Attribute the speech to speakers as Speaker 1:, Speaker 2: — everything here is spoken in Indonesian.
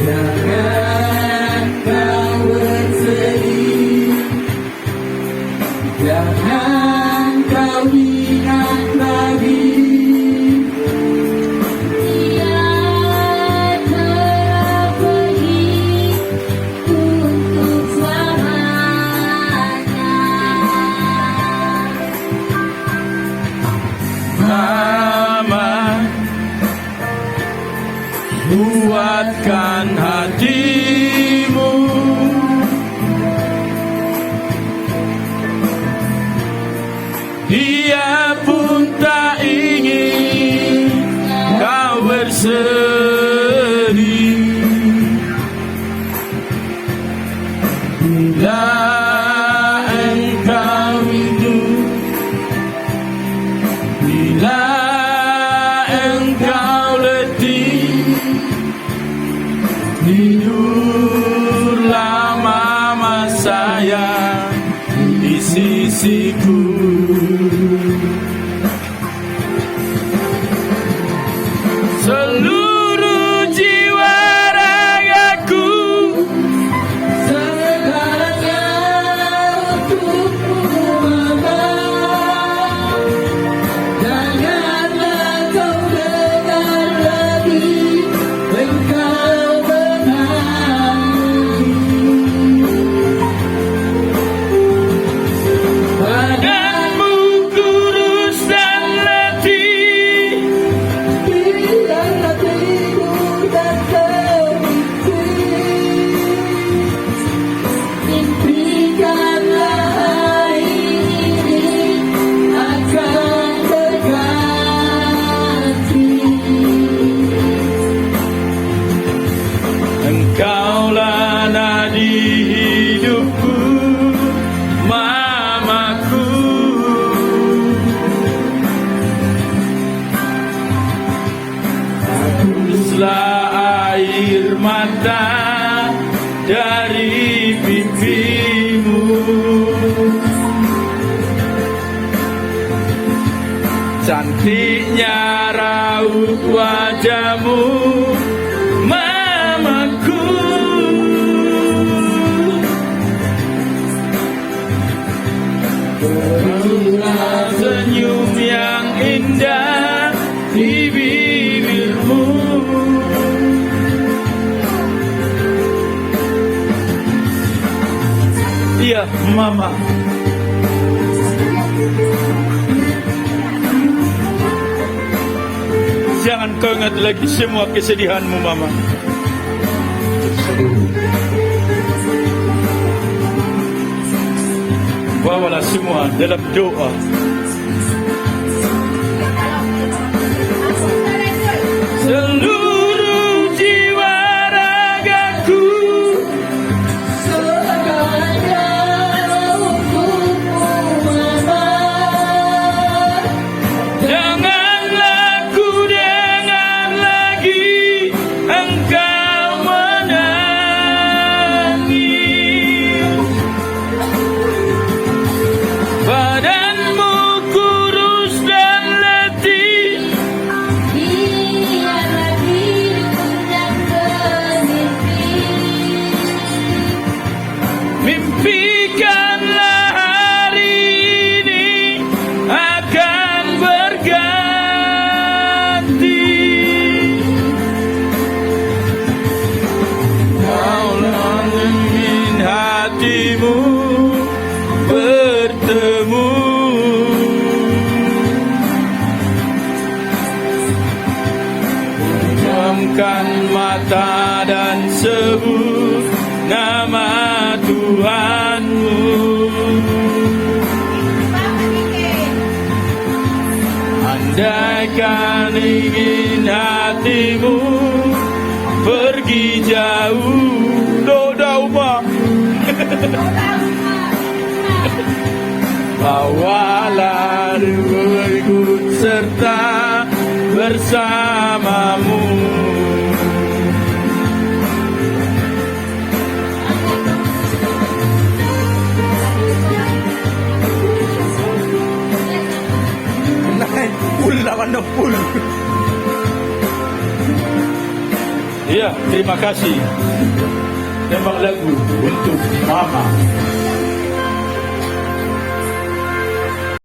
Speaker 1: Jangan kau bersedih, jangan kau ingat lagi.
Speaker 2: Dia telah pergi untuk selamanya.
Speaker 1: Mama, kuatkan hatimu. Dia pun tak ingin kau bersedih. Bila engkau rindu, bila engkau letih, tidurlah mama sayang di sisiku. Seluruh jiwa ragaku, segalanya untukmu mama. Janganlah kau dengar lagi engkau menangis. Badanmu kurus dan letih, biarlah tidur dan termimpi. Mimpikanlah hari ini akan berganti. Engkaulah nadi hidupku, mamaku. Hapuslah air mata dari pipimu. Cantiknya raut wajahmu, mamaku. Berilah senyum yang indah di bibirmu. Iya, mama. Jangan kau ingat lagi semua kesedihanmu, mama. Bawalah semua dalam doa. Seluruh jiwa ragaku, segalanya untukmu mama. Janganlah ku dengar lagi engkau menangis. Badanmu kurus dan letih,
Speaker 2: Biarlah tidur dan bermimpi.
Speaker 1: mimpikanlah hari ini akan berganti. Kaulah ingin hatimu bertemu. Pejamkan mata dan sebut nama Tuhanmu. Andaikan ingin hatimu pergi jauh, doa Uma. Bawalah ikut serta bersamamu.
Speaker 3: Full naman ng full.
Speaker 1: Iya, terima kasih. Tembak lagu untuk Mama.